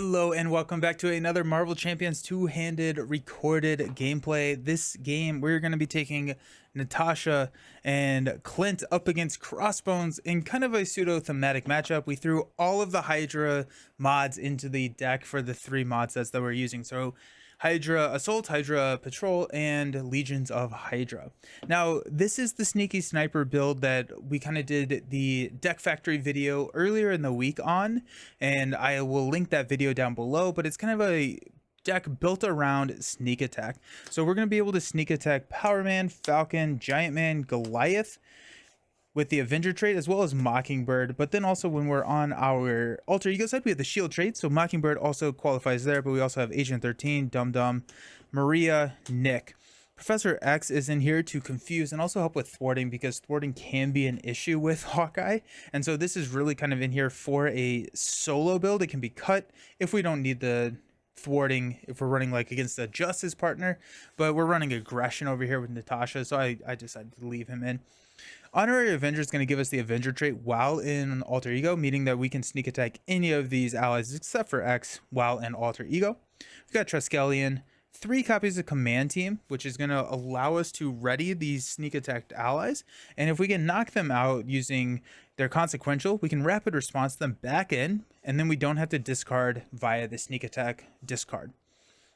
Hello and welcome back to another Marvel Champions two-handed recorded gameplay. This game we're going to be taking Natasha and Clint up against Crossbones in kind of a pseudo-thematic matchup. We threw all of the Hydra mods into the deck for the three mod sets that we're using. So Hydra Assault, Hydra Patrol, and Legions of Hydra. Now, this is the sneaky sniper build that we kind of did the Deck Factory video earlier in the week on, and I will link that video down below, but it's kind of a deck built around sneak attack. So we're going to be able to sneak attack Power Man, Falcon, Giant Man, Goliath, with the Avenger trait, as well as Mockingbird. But then also when we're on our alter ego side, we have the shield trait, so Mockingbird also qualifies there, but we also have Agent 13, Dum Dum, Maria, Nick. Professor X is in here to confuse and also help with thwarting, because thwarting can be an issue with Hawkeye, and so this is really kind of in here for a solo build. It can be cut if we don't need the thwarting, if we're running like against a Justice partner, but we're running aggression over here with Natasha, so I decided to leave him in. Honorary Avenger is going to give us the Avenger trait while in Alter Ego, meaning that we can sneak attack any of these allies except for X while in Alter Ego. We've got Triskelion, 3 copies of Command Team, which is going to allow us to ready these sneak attacked allies. And if we can knock them out using their consequential, we can rapid response them back in, and then we don't have to discard via the sneak attack discard.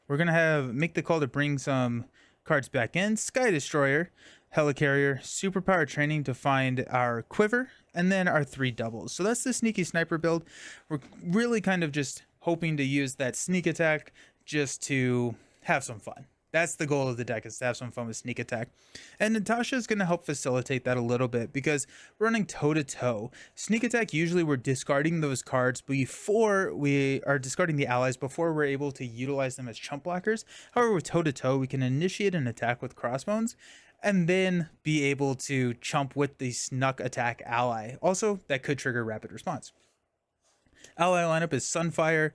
We're going to make the call to bring some cards back in. Sky Destroyer, Helicarrier, Superpower Training to find our Quiver, and then our 3 doubles. So that's the sneaky sniper build. We're really kind of just hoping to use that sneak attack just to have some fun. That's the goal of the deck, is to have some fun with sneak attack. And Natasha is going to help facilitate that a little bit, because we're running toe-to-toe. Sneak attack, usually we're discarding those cards before we are discarding the allies, before we're able to utilize them as chump blockers. However, with toe-to-toe, we can initiate an attack with Crossbones and then be able to chump with the snuck attack ally. Also, that could trigger rapid response. Ally lineup is Sunfire,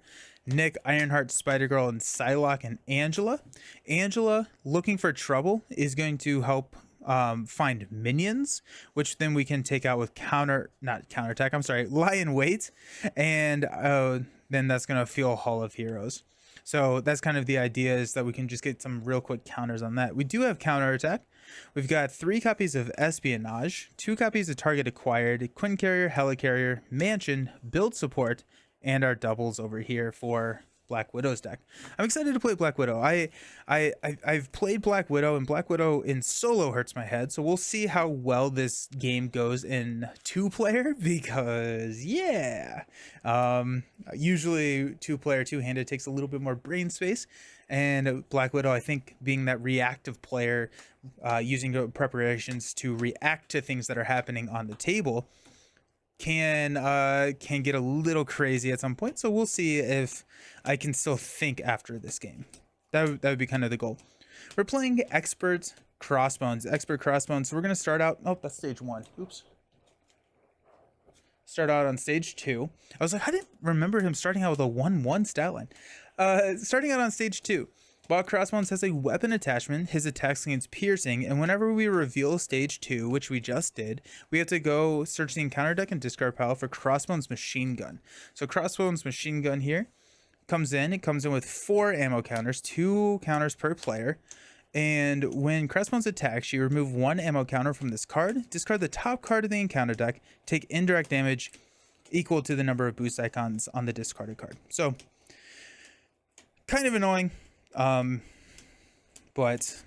Nick, Ironheart, Spider-Girl, and Psylocke, and Angela. Angela, looking for trouble, is going to help find minions, which then we can take out with lie in wait, and then that's going to fuel Hall of Heroes. So that's kind of the idea, is that we can just get some real quick counters on that. We do have counterattack. We've got 3 copies of Espionage, 2 copies of Target Acquired, Quincarrier, Helicarrier, Mansion, Build Support, and our doubles over here for Black Widow's deck. I'm excited to play Black Widow. I've played Black Widow, and Black Widow in solo hurts my head, so we'll see how well this game goes in 2-player, because yeah, usually 2-player two-handed takes a little bit more brain space, and Black Widow, I think, being that reactive player, using preparations to react to things that are happening on the table, can get a little crazy at some point. So we'll see if I can still think after this game. That would be kind of the goal. We're playing Expert Crossbones. So we're going to start out, oh, that's stage 1. Oops. Start out on stage 2. I was like, I didn't remember him starting out with a 1-1 stat line. Starting out on stage 2. While Crossbones has a weapon attachment, his attacks against piercing, and whenever we reveal stage 2, which we just did, we have to go search the encounter deck and discard pile for Crossbones Machine Gun. So Crossbones Machine Gun here comes in. It comes in with 4 ammo counters, 2 counters per player. And when Crossbones attacks, you remove 1 ammo counter from this card, discard the top card of the encounter deck, take indirect damage equal to the number of boost icons on the discarded card. So, kind of annoying. But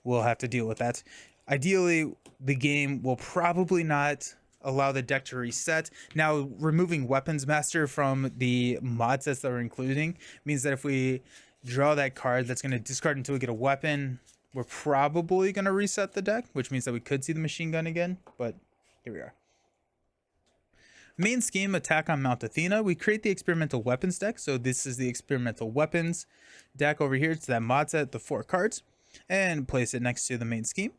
we'll have to deal with that. Ideally, the game will probably not allow the deck to reset. Now, removing Weapons Master from the mod sets that we're including means that if we draw that card that's going to discard until we get a weapon, we're probably going to reset the deck, which means that we could see the machine gun again, but here we are. Main scheme, attack on Mount Athena. We create the experimental weapons deck. So this is the experimental weapons deck over here. It's that mod set, the 4 cards, and place it next to the main scheme.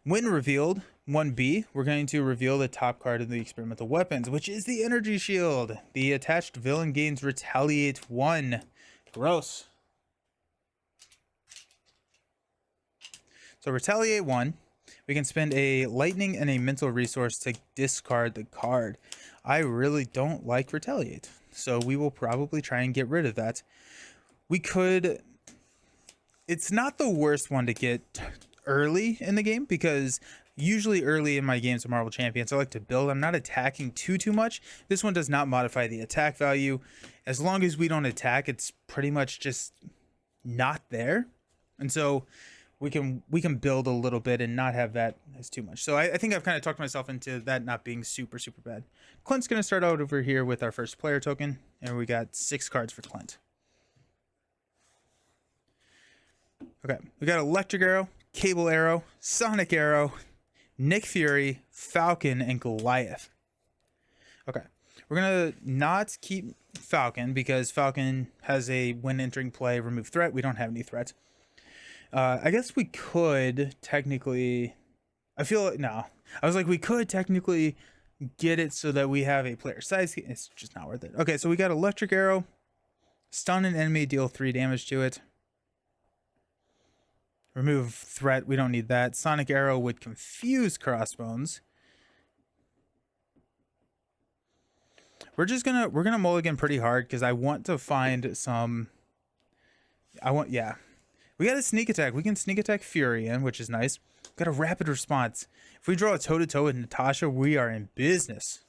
When revealed, 1B, we're going to reveal the top card of the experimental weapons, which is the energy shield. The attached villain gains retaliate 1. Gross. So retaliate 1. We can spend a lightning and a mental resource to discard the card. I really don't like Retaliate, so we will probably try and get rid of that. We could... It's not the worst one to get early in the game, because usually early in my games of Marvel Champions, I like to build. I'm not attacking too much. This one does not modify the attack value. As long as we don't attack, it's pretty much just not there. And so we can build a little bit and not have that as too much. So I think I've kind of talked myself into that not being super bad. Clint's going to start out over here with our first player token, and we got 6 cards for Clint. Okay, we got Electric Arrow, Cable Arrow, Sonic Arrow, Nick Fury, Falcon, and Goliath. Okay, we're going to not keep Falcon because Falcon has a when entering play, remove threat. We don't have any threats. I guess we could technically... I feel... No. I was like, we could technically get it so that we have a player size. It's just not worth it. Okay, so we got Electric Arrow. Stun an enemy, deal 3 damage to it. Remove threat. We don't need that. Sonic Arrow would confuse Crossbones. We're gonna mulligan pretty hard because I want to find some... Yeah. We got a sneak attack. We can sneak attack Fury in, which is nice. Got a rapid response. If we draw a toe-to-toe with Natasha, we are in business.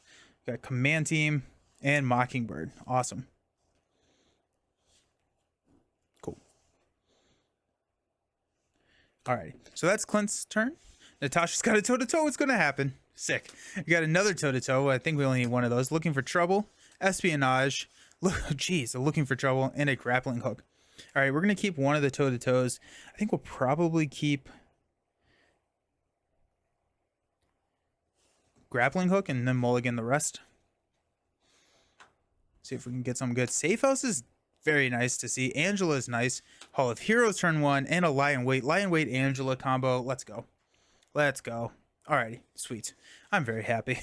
Got Command Team and Mockingbird. Awesome. Cool. Alrighty. So that's Clint's turn. Natasha's got a toe-to-toe. What's going to happen? Sick. We got another toe-to-toe. I think we only need one of those. Looking for trouble. Espionage. Jeez, looking for trouble. And a grappling hook. All right, we're going to keep one of the toe-to-toes. I think we'll probably keep grappling hook and then mulligan the rest. See if we can get some good. Safe House is very nice to see. Angela is nice. Hall of Heroes turn 1 and a Lion Weight. Lion Weight Angela combo. Let's go. Let's go. Alrighty, sweet. I'm very happy.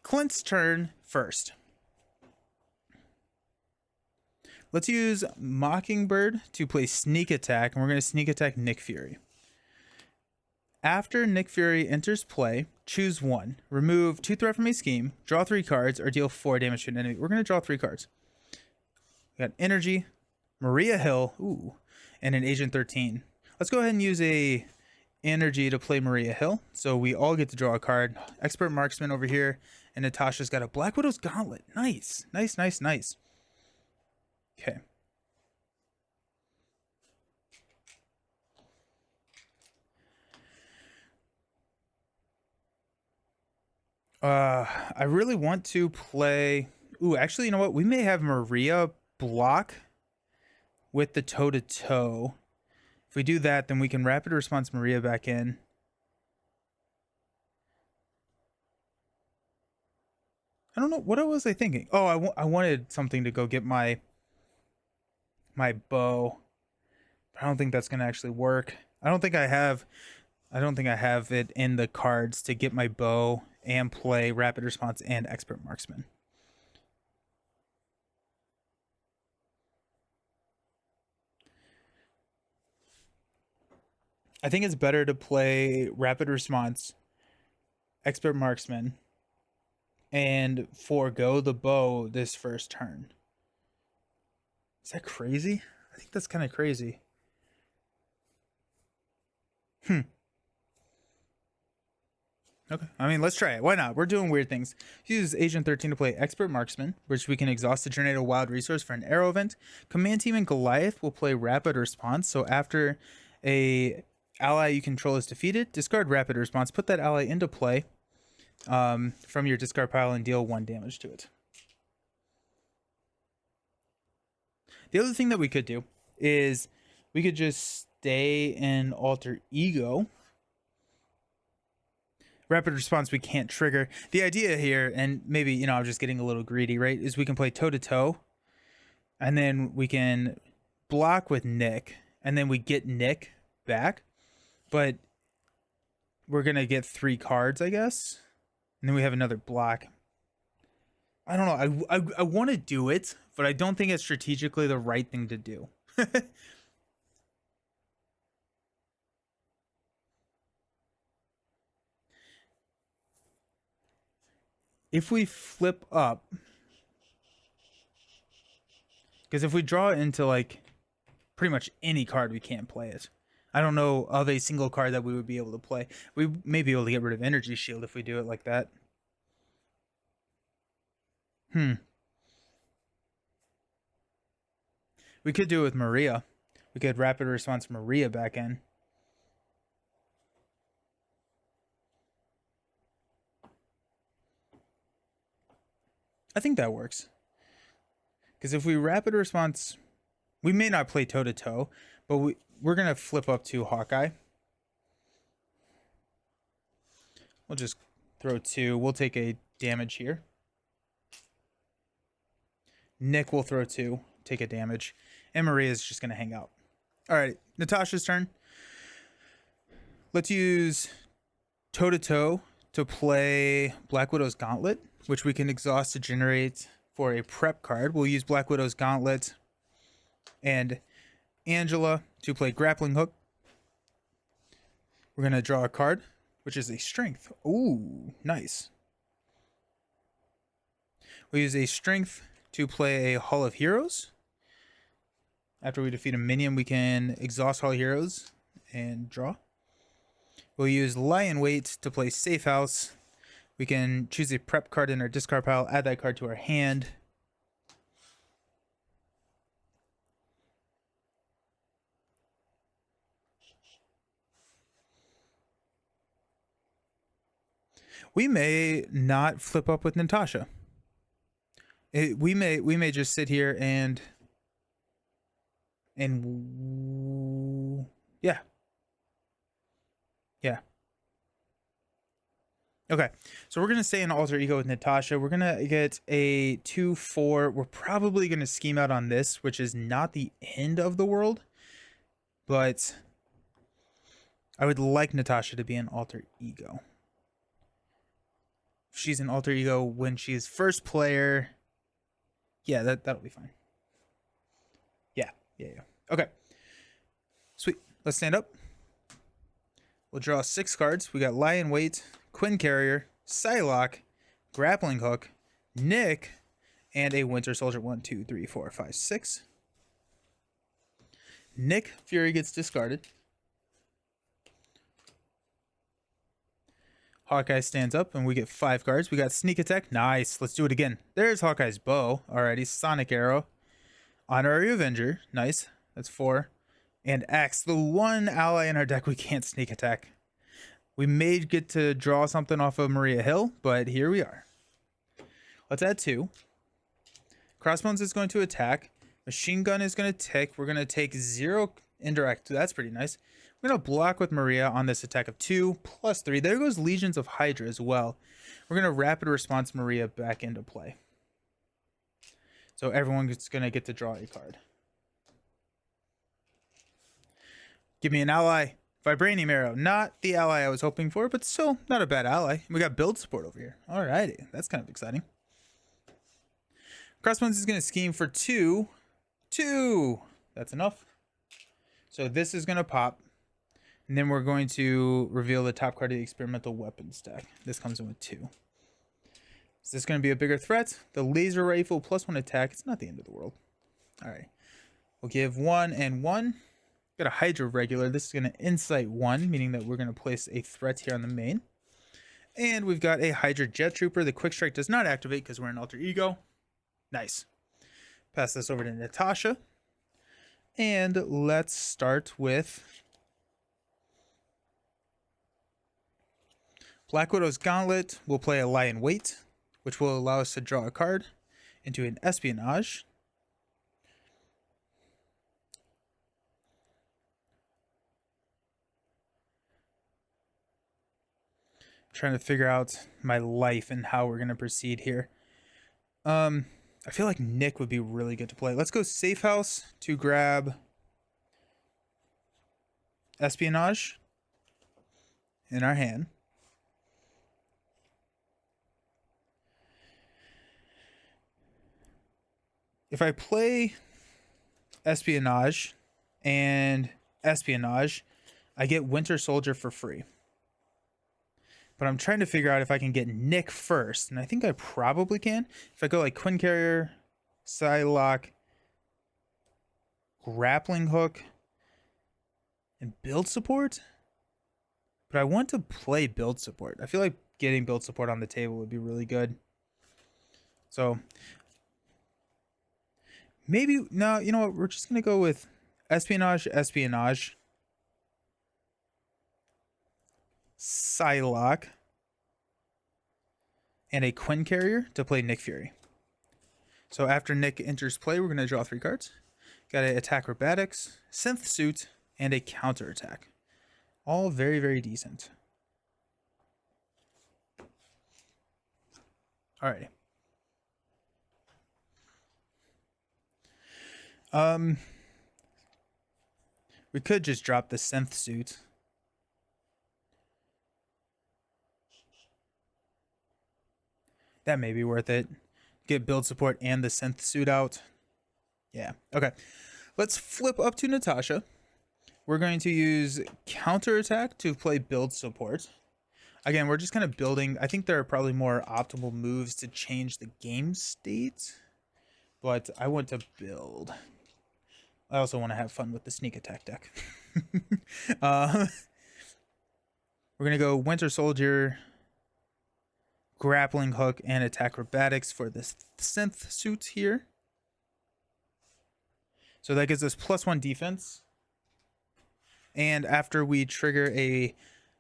Clint's turn first. Let's use Mockingbird to play Sneak Attack, and we're going to Sneak Attack Nick Fury. After Nick Fury enters play, choose 1. Remove 2 threat from a scheme, draw 3 cards, or deal 4 damage to an enemy. We're going to draw 3 cards. We got Energy, Maria Hill, ooh, and an Agent 13. Let's go ahead and use a Energy to play Maria Hill, so we all get to draw a card. Expert Marksman over here, and Natasha's got a Black Widow's Gauntlet. Nice, nice, nice, nice. Okay. I really want to play... Ooh, actually, you know what? We may have Maria block with the toe-to-toe. If we do that, then we can rapid response Maria back in. I don't know. What was I thinking? Oh, I wanted something to go get my bow. I don't think that's going to actually work. I don't think I have it in the cards to get my bow and play rapid response and expert marksman. I think it's better to play rapid response, expert marksman, and forego the bow this first turn. Is that crazy? I think that's kind of crazy. Okay. I mean, let's try it. Why not? We're doing weird things. Use Agent 13 to play Expert Marksman, which we can exhaust to generate a wild resource for an arrow event. Command Team and Goliath will play Rapid Response. So after a ally you control is defeated, discard Rapid Response. Put that ally into play from your discard pile and deal 1 damage to it. The other thing that we could do is we could just stay in Alter Ego. Rapid response we can't trigger. The idea here, and maybe, you know, I'm just getting a little greedy, right, is we can play toe-to-toe, and then we can block with Nick, and then we get Nick back, but we're going to get 3 cards, I guess, and then we have another block. I don't know. I want to do it, but I don't think it's strategically the right thing to do. if we flip up, because if we draw into like pretty much any card, we can't play it. I don't know of a single card that we would be able to play. We may be able to get rid of Energy Shield if we do it like that. We could do it with Maria. We could Rapid Response Maria back in. I think that works. Because if we Rapid Response, we may not play toe-to-toe, but we're going to flip up to Hawkeye. We'll just throw 2. We'll take a damage here. Nick will throw 2, take a damage. And Maria's just going to hang out. All right, Natasha's turn. Let's use toe-to-toe to play Black Widow's Gauntlet, which we can exhaust to generate for a prep card. We'll use Black Widow's Gauntlet and Angela to play Grappling Hook. We're going to draw a card, which is a Strength. Ooh, nice. We'll use a Strength to play a Hall of Heroes. After we defeat a minion, we can exhaust Hall of Heroes and draw. We'll use Lion Weight to play Safe House. We can choose a prep card in our discard pile, add that card to our hand. We may not flip up with Natasha. We may just sit here and yeah. Okay, so we're going to stay in Alter Ego with Natasha. We're going to get a 2/4. We're probably going to scheme out on this, which is not the end of the world. But I would like Natasha to be an Alter Ego. If she's an Alter Ego when she's first player, yeah, that'll be fine. Yeah. Okay, sweet. Let's stand up. We'll draw 6 cards. We got Lion Weight, Quinn Carrier, Psylocke, Grappling Hook, Nick, and a Winter Soldier. 1, 2, 3, 4, 5, 6. Nick Fury gets discarded. Hawkeye stands up, and we get 5 cards. We got Sneak Attack. Nice. Let's do it again. There's Hawkeye's bow. Alrighty. Sonic Arrow. Honorary Avenger. Nice. That's 4. And Axe, the one ally in our deck we can't Sneak Attack. We may get to draw something off of Maria Hill, but here we are. Let's add 2. Crossbones is going to attack. Machine Gun is going to tick. We're going to take 0 indirect. That's pretty nice. We're going to block with Maria on this attack of 2 plus 3. There goes Legions of Hydra as well. We're going to Rapid Response Maria back into play. So everyone's going to get to draw a card. Give me an ally. Vibranium Arrow. Not the ally I was hoping for, but still not a bad ally. We got build support over here. Alrighty. That's kind of exciting. Crossbones is going to scheme for 2. 2. That's enough. So this is going to pop. And then we're going to reveal the top card of the Experimental Weapons deck. This comes in with 2. Is this going to be a bigger threat? The Laser Rifle plus 1 attack. It's not the end of the world. Alright. We'll give 1 and 1. Got a Hydra regular. This is going to Insight 1, meaning that we're going to place a threat here on the main. And we've got a Hydra Jet Trooper. The Quick Strike does not activate because we're in Alter Ego. Nice. Pass this over to Natasha. And let's start with Black Widow's Gauntlet. We'll play a Lion Weight, which will allow us to draw a card into an Espionage. Trying to figure out my life and how we're going to proceed here. I feel like Nick would be really good to play. Let's go Safe House to grab Espionage in our hand. If I play Espionage and Espionage, I get Winter Soldier for free. But I'm trying to figure out if I can get Nick first. And I think I probably can. If I go like Quinn Carrier, Psylocke, Grappling Hook, and Build Support. But I want to play Build Support. I feel like getting Build Support on the table would be really good. So maybe, no, you know what? We're just going to go with Espionage, Psylocke, and a Quinn Carrier to play Nick Fury. So after Nick enters play, we're going to draw 3 cards. Got an Attack Acrobatics, Synth Suit, and a Counter Attack. All very, very decent. Alrighty. We could just drop the Synth Suit. That may be worth it. Get Build Support and the Synth Suit out. Yeah, okay. Let's flip up to Natasha. We're going to use Counter Attack to play Build Support. Again, we're just kind of building. I think there are probably more optimal moves to change the game state. But I want to build. I also want to have fun with the Sneak Attack deck. We're going to go Winter Soldier, Grappling Hook, and Attack Acrobatics for this Synth Suit here. So that gives us +1 defense. And after we trigger a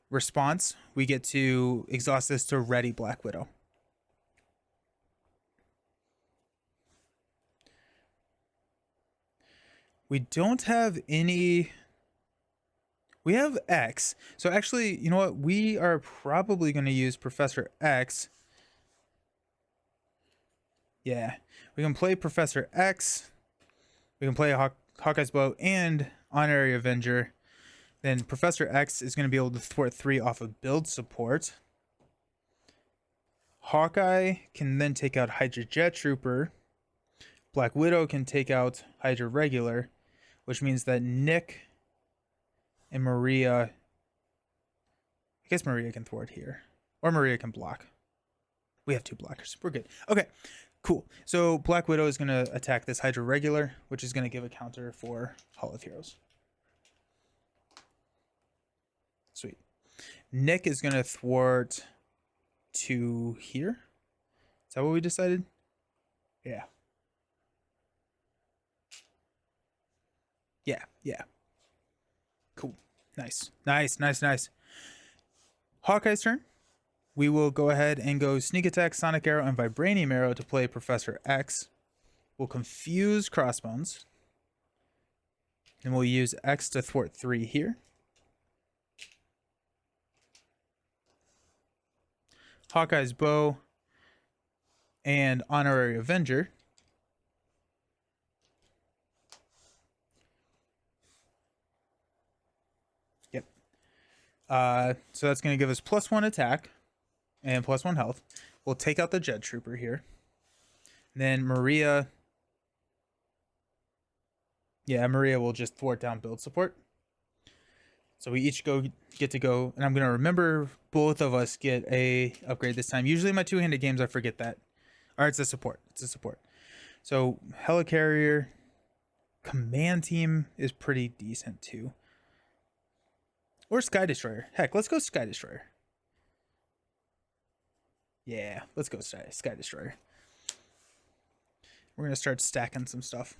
response, we get to exhaust this to ready Black Widow. We don't have any... We have X. So actually, you know what? We are probably going to use Professor X. Yeah. We can play Professor X. We can play Hawkeye's Bow and Honorary Avenger. Then Professor X is going to be able to thwart 3 off of Build Support. Hawkeye can then take out Hydra Jet Trooper. Black Widow can take out Hydra Regular, which means that Nick and Maria... I guess Maria can thwart here. Or Maria can block. We have 2 blockers. We're good. Okay, cool. So Black Widow is going to attack this Hydra Regular, which is going to give a counter for Hall of Heroes. Sweet. Nick is going to thwart to here. Is that what we decided? Yeah. Yeah. Cool. Nice. Hawkeye's turn. We will go ahead and go Sneak Attack, Sonic Arrow, and Vibranium Arrow to play Professor X. We'll confuse Crossbones. And we'll use X to thwart 3 here. Hawkeye's Bow and Honorary Avenger. Yep. So that's going to give us +1 attack and +1 health. We'll take out the Jet Trooper here. And then Maria. Yeah, Maria will just thwart down Build Support. So we each get to go, and I'm going to remember both of us get a upgrade this time. Usually in my two-handed games, I forget that. Or it's a support. So Helicarrier, Command Team is pretty decent too. Or Sky Destroyer. Heck, let's go Sky Destroyer. Yeah, let's go Sky Destroyer. We're going to start stacking some stuff.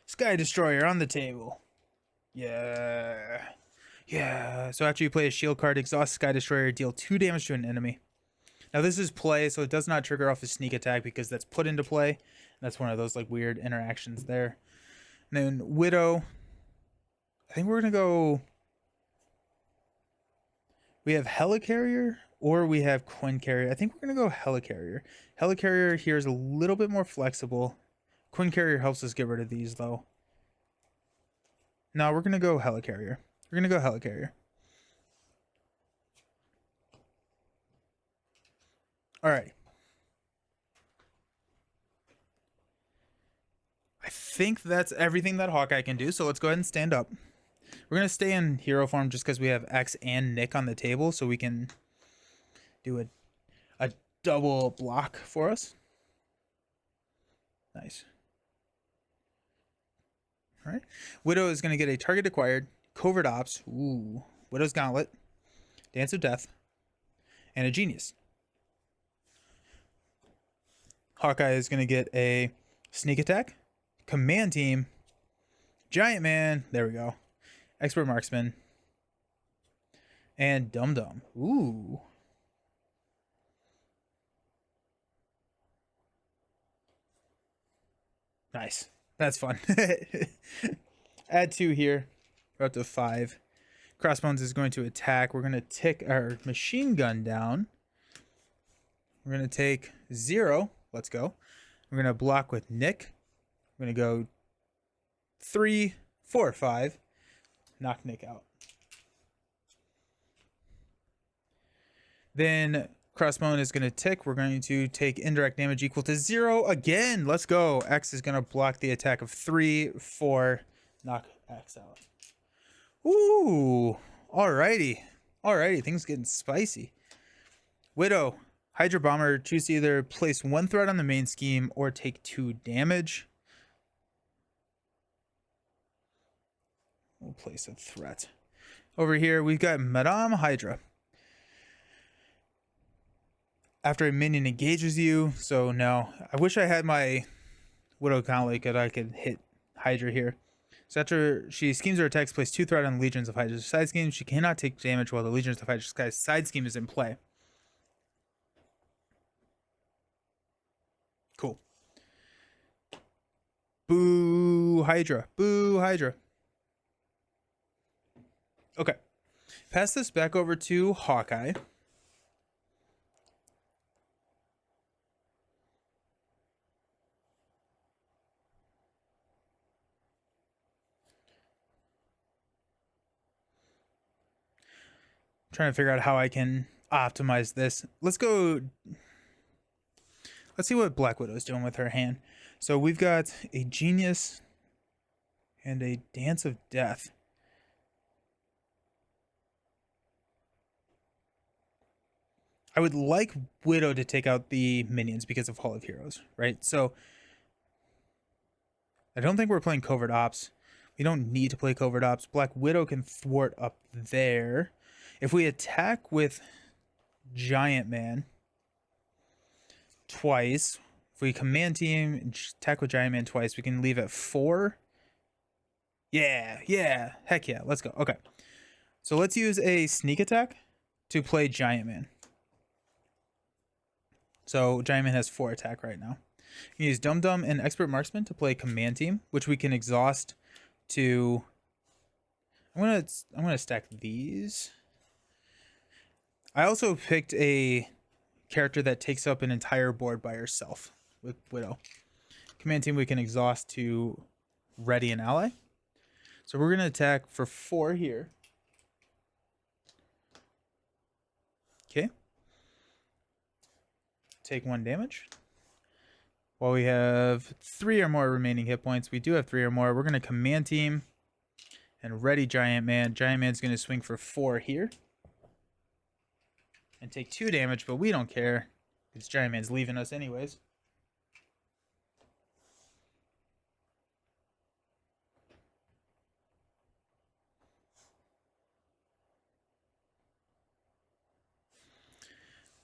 Sky Destroyer on the table. Yeah. So after you play a shield card, exhaust Sky Destroyer, deal 2 damage to an enemy. Now this is play, so it does not trigger off a sneak attack because that's put into play. That's one of those like weird interactions there. And then Widow. I think we're gonna go. We have Helicarrier or we have Quinn Carrier. I think we're gonna go Helicarrier. Helicarrier here is a little bit more flexible. Quinn Carrier helps us get rid of these though. No, we're going to go Helicarrier. All right. I think that's everything that Hawkeye can do, so let's go ahead and stand up. We're going to stay in hero form just because we have X and Nick on the table, so we can do a double block for us. Nice. All right. Widow is going to get a target acquired, covert ops, ooh, Widow's Gauntlet, Dance of Death, and a Genius. Hawkeye is going to get a sneak attack, command team, giant man, there we go, expert marksman, and dum dum. Ooh. Nice. That's fun. Add 2 here. We're up to 5. Crossbones is going to attack. We're going to tick our machine gun down. We're going to take 0. Let's go. We're going to block with Nick. We're going to go 3, 4, 5. Knock Nick out. Then Crossbone is going to tick. We're going to take indirect damage equal to 0 again. Let's go. X is going to block the attack of 3, 4. Knock X out. Ooh. Alrighty. Alrighty. Things getting spicy. Widow. Hydra Bomber. Choose to either place 1 threat on the main scheme or take 2 damage. We'll place a threat. Over here, we've got Madame Hydra. After a minion engages you, so no. I wish I had my Widow Gauntlet that I could hit Hydra here. So after she schemes or attacks, place 2 threat on Legions of Hydra's side scheme. She cannot take damage while the Legions of Hydra's side scheme is in play. Cool. Boo Hydra. Boo Hydra. Okay. Pass this back over to Hawkeye. Trying to figure out how I can optimize this. Let's go. Let's see what Black Widow is doing with her hand. So we've got a Genius and a Dance of Death. I would like Widow to take out the minions because of Hall of Heroes, right? So I don't think we're playing Covert Ops. We don't need to play Covert Ops. Black Widow can thwart up there. If we attack with Giant Man twice, if we command team and attack with Giant Man twice, we can leave at 4. Yeah, heck yeah, let's go. Okay, so let's use a sneak attack to play Giant Man. So Giant Man has 4 attack right now. You can use Dum Dum and Expert Marksman to play command team, which we can exhaust to. I'm gonna stack these. I also picked a character that takes up an entire board by herself with Widow. Command team we can exhaust to ready an ally. So we're going to attack for 4 here. Okay. Take 1 damage. While we have 3 or more remaining hit points, we do have 3 or more. We're going to command team and ready Giant Man. Giant Man's going to swing for 4 here. And take 2 damage, but we don't care because Giant Man's leaving us anyways.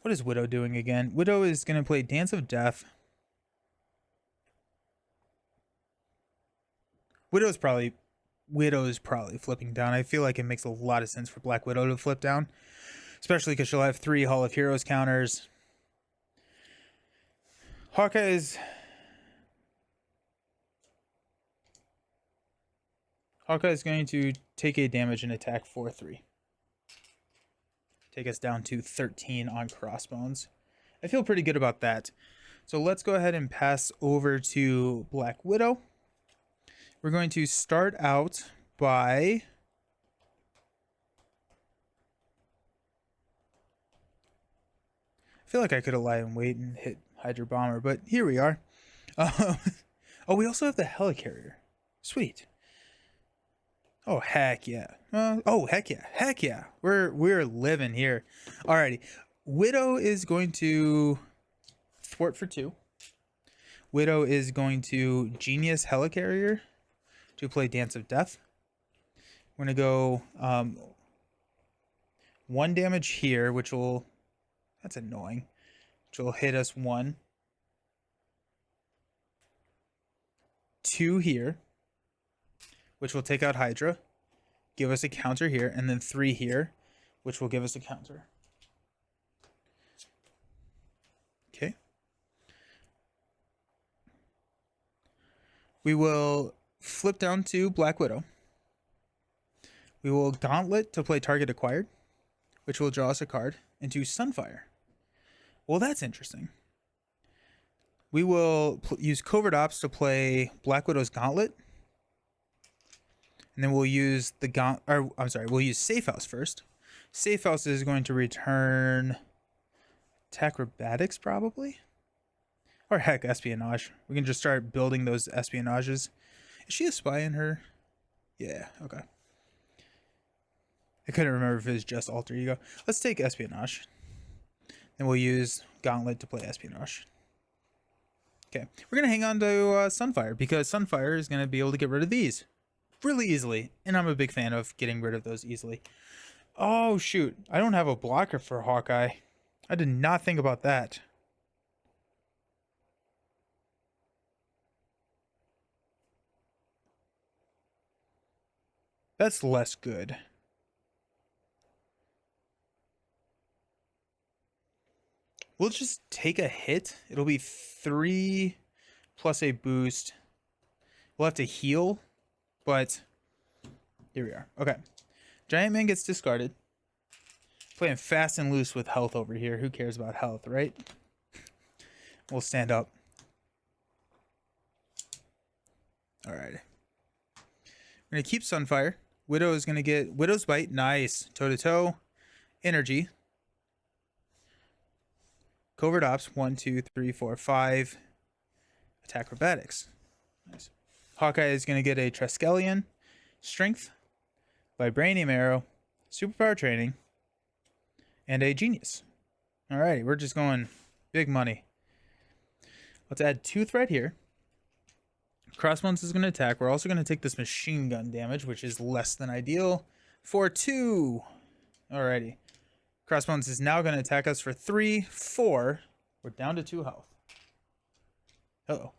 What is Widow doing again? Widow is going to play Dance of Death. Widow's probably flipping down. I feel like it makes a lot of sense for Black Widow to flip down. Especially because she'll have 3 Hall of Heroes counters. Hawkeye is going to take a damage and attack 4-3. Take us down to 13 on Crossbones. I feel pretty good about that. So let's go ahead and pass over to Black Widow. We're going to start out by I feel like I could have lied and wait and hit Hydra Bomber, but here we are. Oh, we also have the Helicarrier. Sweet. Oh, heck yeah. Oh, heck yeah. Heck yeah. We're living here. Alrighty. Widow is going to thwart for 2. Widow is going to Genius Helicarrier to play Dance of Death. We're going to go 1 damage here, which will... That's annoying. Which will hit us 1. 2 here, which will take out Hydra, give us a counter here, and then 3 here, which will give us a counter. Okay. We will flip down to Black Widow. We will Gauntlet to play target acquired, which will draw us a card, into Sunfire. Well, that's interesting. We will use Covert Ops to play Black Widow's Gauntlet. And then we'll use we'll use Safe House first. Safe House is going to return Acrobatics, probably? Or heck, Espionage. We can just start building those Espionages. Is she a spy in her? Yeah, okay. I couldn't remember if it was just Alter Ego. Let's take Espionage. Then we'll use Gauntlet to play Espionage. Okay, we're going to hang on to Sunfire, because Sunfire is going to be able to get rid of these really easily. And I'm a big fan of getting rid of those easily. Oh, shoot. I don't have a blocker for Hawkeye. I did not think about that. That's less good. We'll just take a hit. It'll be 3 plus a boost. We'll have to heal, but here we are. Okay. Giant Man gets discarded. Playing fast and loose with health over here. Who cares about health, right? We'll stand up. All right. We're going to keep Sunfire. Widow is going to get Widow's Bite. Nice. Toe-to-toe. Energy. Covert Ops, 1, 2, 3, 4, 5. Attack Acrobatics. Nice. Hawkeye is going to get a Triskelion, Strength, Vibranium Arrow, Superpower Training, and a Genius. Alrighty, we're just going big money. Let's add 2 threat here. Crossbones is going to attack. We're also going to take this machine gun damage, which is less than ideal, for 2. Alrighty. Crossbones is now going to attack us for 3, 4. We're down to 2 health. Uh-oh.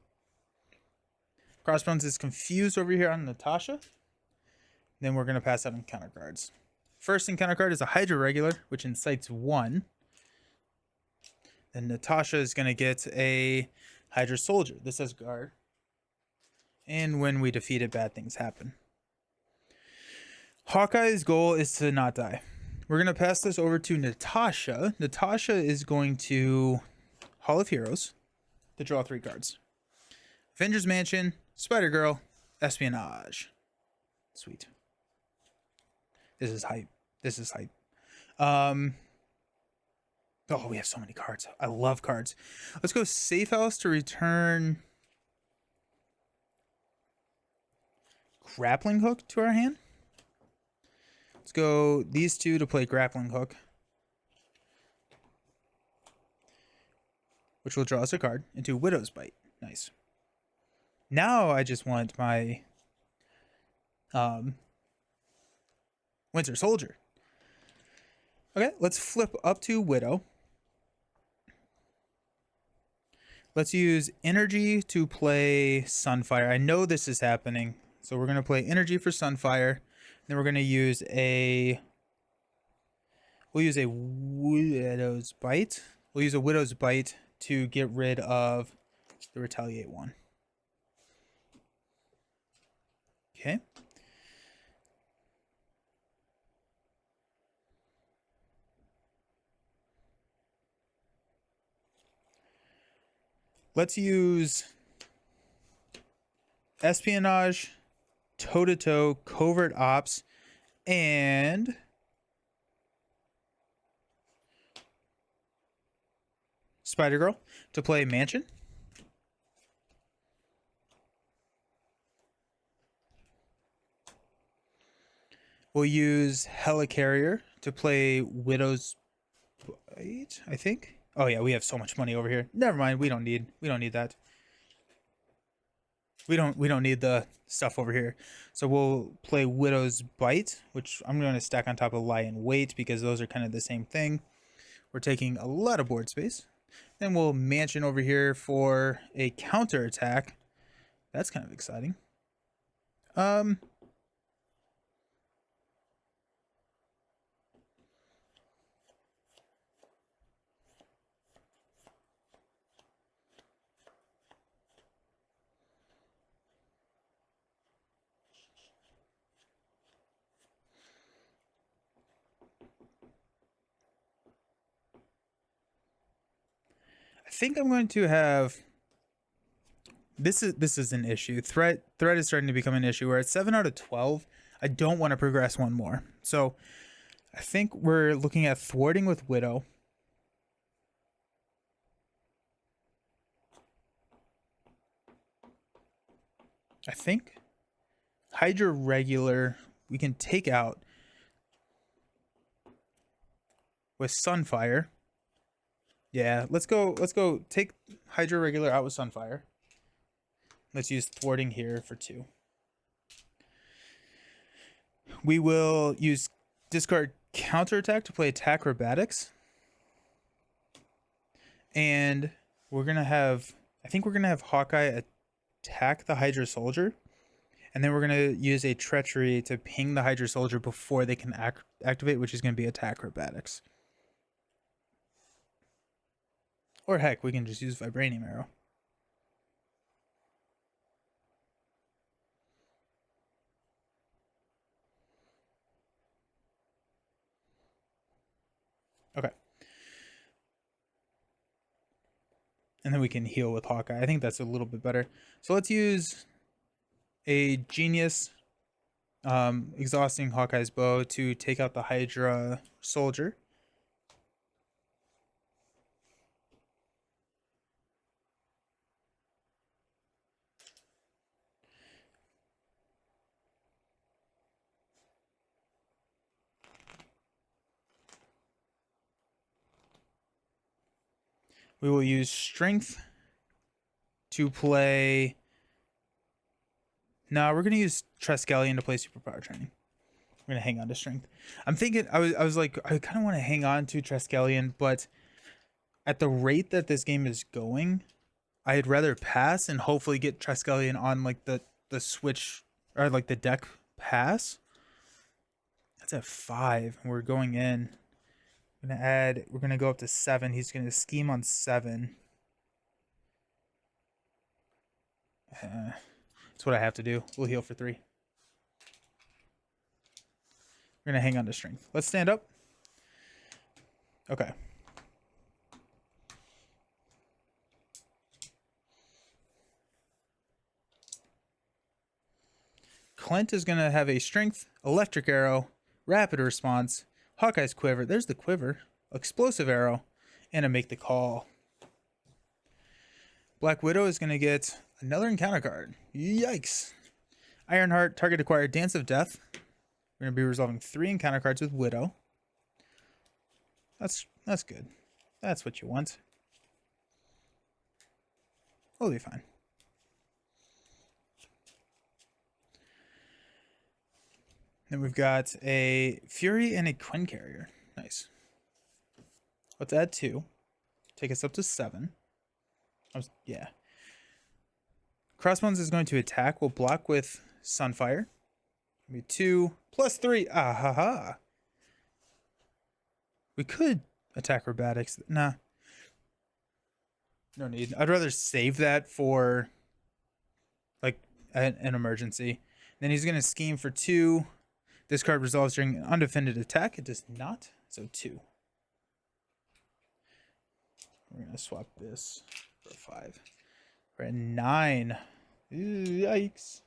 Crossbones is confused over here on Natasha. Then we're going to pass out encounter cards. First encounter card is a Hydra Regular, which incites 1. Then Natasha is going to get a Hydra Soldier. This has guard. And when we defeat it, bad things happen. Hawkeye's goal is to not die. We're going to pass this over to Natasha. Natasha is going to Hall of Heroes to draw 3 cards. Avengers Mansion, Spider-Girl, Espionage. Sweet. This is hype. This is hype. Oh, we have so many cards. I love cards. Let's go Safe House to return Grappling Hook to our hand. Let's go these 2 to play Grappling Hook, which will draw us a card into Widow's Bite. Nice. Now I just want my Winter Soldier. Okay, let's flip up to Widow. Let's use Energy to play Sunfire. I know this is happening, so we're going to play Energy for Sunfire. Then we're going to use a... We'll use a Widow's Bite. We'll use a Widow's Bite to get rid of the Retaliate one. Okay. Let's use Espionage, Toe-to-toe, Covert Ops, and Spider-Girl to play Mansion. We'll use Helicarrier to play Widow's Right, I think. Oh yeah, we have so much money over here. Never mind. We don't need that. We don't need the stuff over here. So we'll play Widow's Bite, which I'm going to stack on top of Lie in Wait because those are kind of the same thing. We're taking a lot of board space. Then we'll Mansion over here for a counter attack. That's kind of exciting. I think I'm going to have this is an issue. Threat is starting to become an issue. We're at 7 out of 12. I don't want to progress one more. So I think we're looking at thwarting with Widow. I think Hydra regular we can take out with Sunfire. Yeah, let's go take Hydra regular out with Sunfire. Let's use thwarting here for 2. We will use discard counterattack to play attack acrobatics. And we're going to have, I think we're going to have Hawkeye attack the Hydra soldier. And then we're going to use a treachery to ping the Hydra soldier before they can activate, which is going to be attack acrobatics. Or heck, we can just use Vibranium Arrow. Okay. And then we can heal with Hawkeye. I think that's a little bit better. So let's use a Genius exhausting Hawkeye's bow to take out the Hydra soldier. We will use Strength to play. No, we're gonna use Triskelion to play Superpower Training. We're gonna hang on to Strength. I'm thinking I was like I kind of want to hang on to Triskelion, but at the rate that this game is going, I'd rather pass and hopefully get Triskelion on like the Switch or like the deck pass. That's at 5. We're going in. We're gonna go up to 7. He's gonna scheme on 7. That's what I have to do. We'll heal for 3. We're gonna hang on to Strength. Let's stand up. Okay. Clint is gonna have a Strength, Electric Arrow, Rapid Response, Hawkeye's Quiver. There's the Quiver. Explosive Arrow, and a Make the Call. Black Widow is going to get another encounter card. Yikes. Ironheart, target acquired Dance of Death. We're going to be resolving 3 encounter cards with Widow. That's good. That's what you want. We'll be fine. Then we've got a Fury and a Quinn Carrier. Nice. Let's add 2. Take us up to 7. Yeah. Crossbones is going to attack. We'll block with Sunfire. Maybe 2 plus 3. Ah ha ha. We could attack acrobatics. Nah. No need. I'd rather save that for like an emergency. Then he's going to scheme for 2. This card resolves during an undefended attack. It does not. So 2. We're going to swap this for 5. We're at 9. Ew, yikes.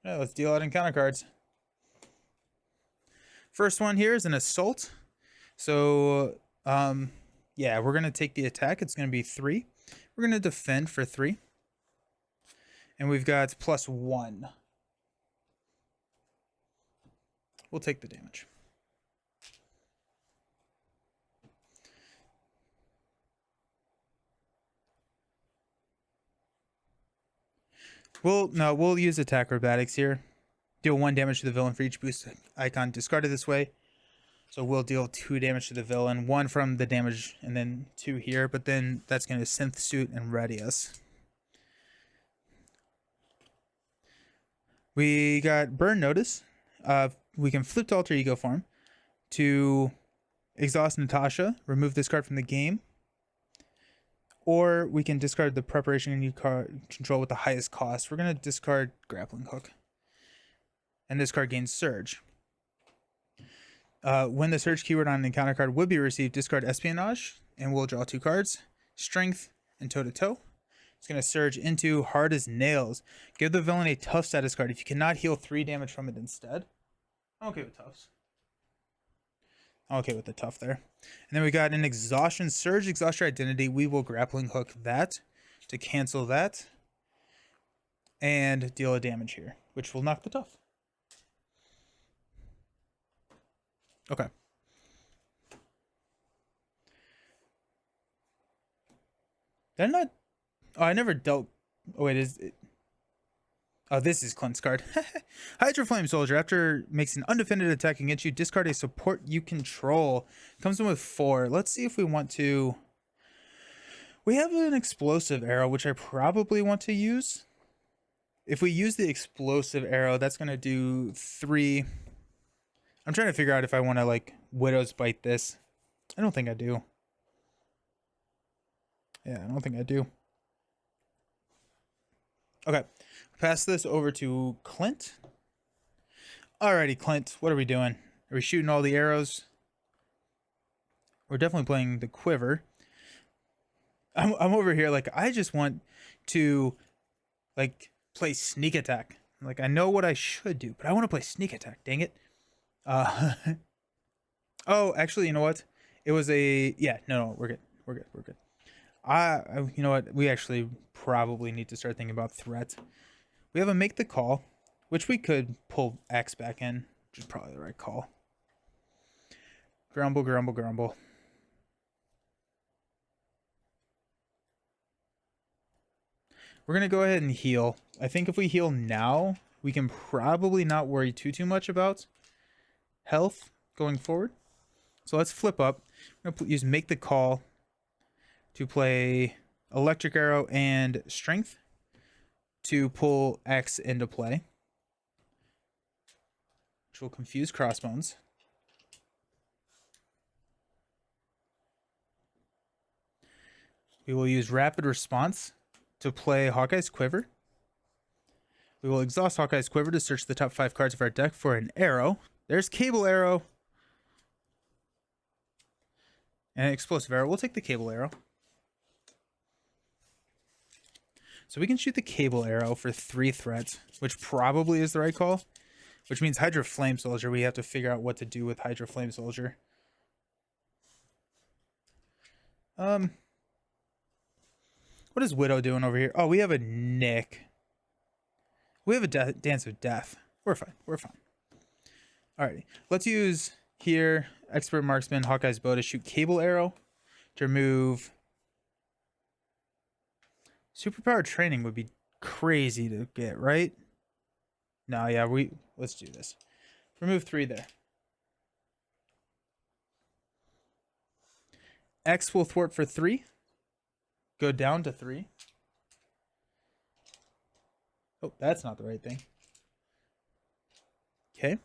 All right, let's deal out encounter cards. First one here is an Assault. So, yeah, we're going to take the attack. It's going to be 3. We're going to defend for 3. And we've got +1. We'll take the damage. We'll use attack acrobatics here. Deal 1 damage to the villain for each boost icon discarded this way. So we'll deal 2 damage to the villain, 1 from the damage and then 2 here, but then that's going to synth suit and ready us. We got Burn Notice. We can flip to alter ego form to exhaust Natasha, remove this card from the game. Or we can discard the preparation you control with the highest cost. We're going to discard Grappling Hook. And this card gains Surge. When the Surge keyword on an encounter card would be received, discard Espionage, and we'll draw 2 cards. Strength and Toe to Toe. It's going to surge into Hard as Nails. Give the villain a tough status card if you cannot heal 3 damage from it instead. I'm okay with toughs. I'm okay with the tough there. And then we got an Exhaustion Surge. Exhaust your identity. We will Grappling Hook that to cancel that. And deal a damage here, which will knock the tough. Okay. They're not... Oh, I never dealt... Oh, wait, is it... Oh, this is Clint's card. Hydro Flame Soldier. After makes an undefended attack against you, discard a support you control. Comes in with 4. Let's see if we want to... We have an Explosive Arrow, which I probably want to use. If we use the Explosive Arrow, that's going to do 3... I'm trying to figure out if I want to, like, Widow's Bite this. I don't think I do. Yeah, I don't think I do. Okay. Pass this over to Clint. Alrighty, Clint. What are we doing? Are we shooting all the arrows? We're definitely playing the quiver. I'm over here, like, I just want to, like, play Sneak Attack. Like, I know what I should do, but I want to play Sneak Attack. Dang it. Oh, actually, you know what? It was a... Yeah, no, we're good. We're good. We're good. You know what? We actually probably need to start thinking about threat. We have a Make the Call, which we could pull X back in, which is probably the right call. Grumble, grumble, grumble. We're going to go ahead and heal. I think if we heal now, we can probably not worry too much about health going forward. So let's flip up. I'm going to use Make the Call to play Electric Arrow and Strength to pull X into play, which will confuse Crossbones. We will use Rapid Response to play Hawkeye's Quiver. We will exhaust Hawkeye's Quiver to search the top 5 cards of our deck for an arrow. There's Cable Arrow. And an Explosive Arrow. We'll take the Cable Arrow. So we can shoot the Cable Arrow for 3 threats, which probably is the right call. Which means Hydro Flame Soldier. We have to figure out what to do with Hydro Flame Soldier. What is Widow doing over here? Oh, we have a Nick. We have a Dance of Death. We're fine. We're fine. Alrighty. Let's use here Expert Marksman, Hawkeye's Bow to shoot Cable Arrow to remove... Superpower Training would be crazy to get, right? No, yeah, let's do this. Remove 3 there. X will thwart for 3. Go down to 3. Oh, that's not the right thing. Okay.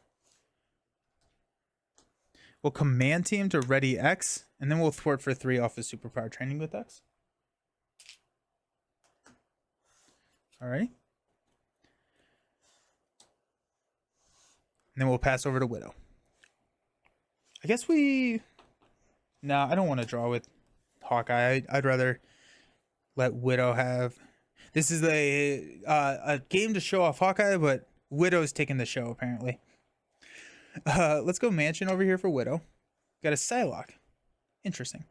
We'll command team to ready X, and then we'll thwart for 3 off of Superpower Training with X. All right. And then we'll pass over to Widow. I guess we... No, I don't want to draw with Hawkeye. I'd rather let Widow have... This is a game to show off Hawkeye, but Widow's taking the show, apparently. Let's go Mansion over here for Widow. Got a Psylocke. Interesting.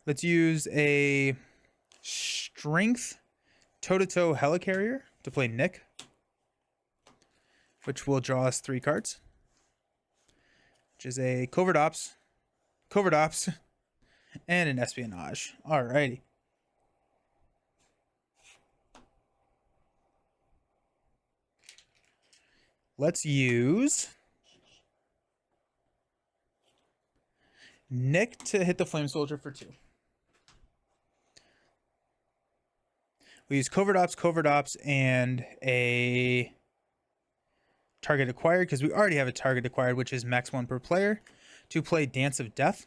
Let's use a Strength toe-to-toe Helicarrier to play Nick, which will draw us 3 cards, which is a Covert Ops, and an Espionage. Alrighty. Let's use Nick to hit the Flame Soldier for 2. We use Covert Ops, and a target acquired because we already have a target acquired, which is max 1 per player, to play Dance of Death.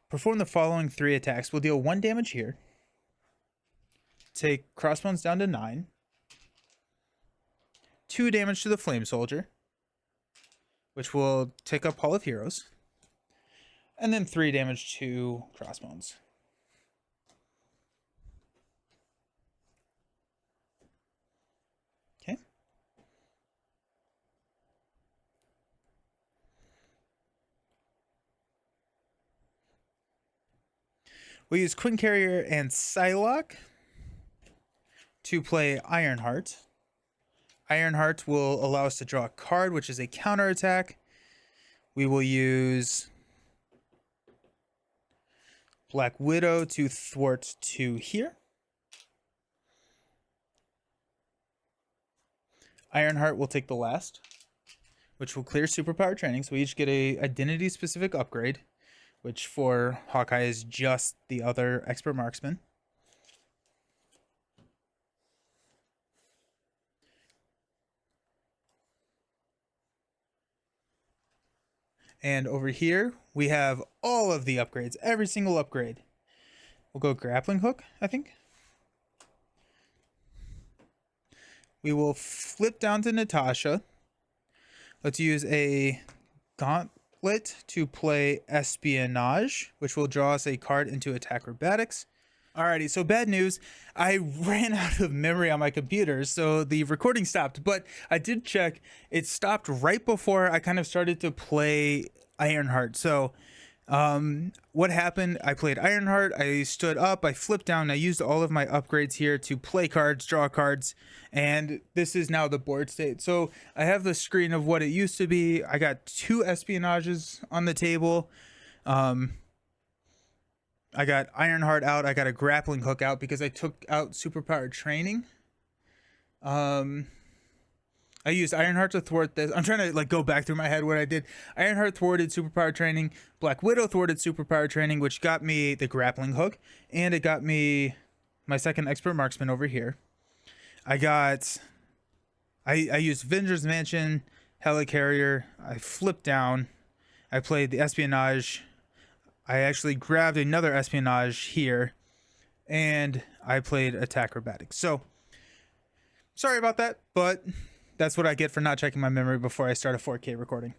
Perform the following 3 attacks. We'll deal 1 damage here. Take Crossbones down to 9. 2 damage to the Flame Soldier, which will take up Hall of Heroes. And then 3 damage to Crossbones. Okay. We use Quinn Carrier and Psylocke to play Ironheart. Ironheart will allow us to draw a card, which is a counterattack. We will use Black Widow to thwart 2 here. Ironheart will take the last, which will clear superpower training. So we each get a identity specific upgrade, which for Hawkeye is just the other expert marksman. And over here, we have all of the upgrades, every single upgrade. We'll go grappling hook, I think. We will flip down to Natasha. Let's use a gauntlet to play espionage, which will draw us a card into attack acrobatics. Alrighty, so bad news. I ran out of memory on my computer, so the recording stopped, but I did check. It stopped right before I kind of started to play Ironheart. So what happened, I played Ironheart, I stood up, I flipped down, I used all of my upgrades here to play cards, draw cards, and this is now the board state. So I have the screen of what it used to be. I got 2 espionages on the table. I got Ironheart out. I got a grappling hook out because I took out superpower training. I used Ironheart to thwart this. I'm trying to go back through my head what I did. Ironheart thwarted superpower training. Black Widow thwarted superpower training, which got me the grappling hook, and it got me my second expert marksman over here. I used Venger's Mansion, Helicarrier. I flipped down. I played the espionage. I actually grabbed another espionage here, and I played attack acrobatics. So, sorry about that, but that's what I get for not checking my memory before I start a 4K recording.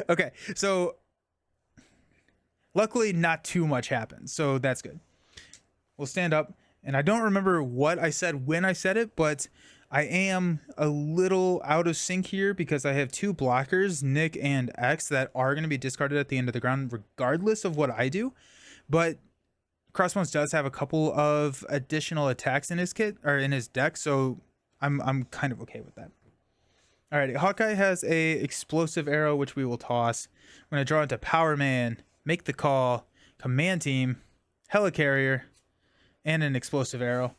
Okay, so luckily not too much happened, so that's good. We'll stand up, and I don't remember what I said when I said it, but I am a little out of sync here because I have 2 blockers, Nick and X, that are going to be discarded at the end of the round regardless of what I do. But Crossbones does have a couple of additional attacks in his kit or in his deck, so I'm kind of okay with that. Alrighty, Hawkeye has a explosive arrow, which we will toss. I'm going to draw into Power Man, make the call, Command Team, Helicarrier, and an explosive arrow.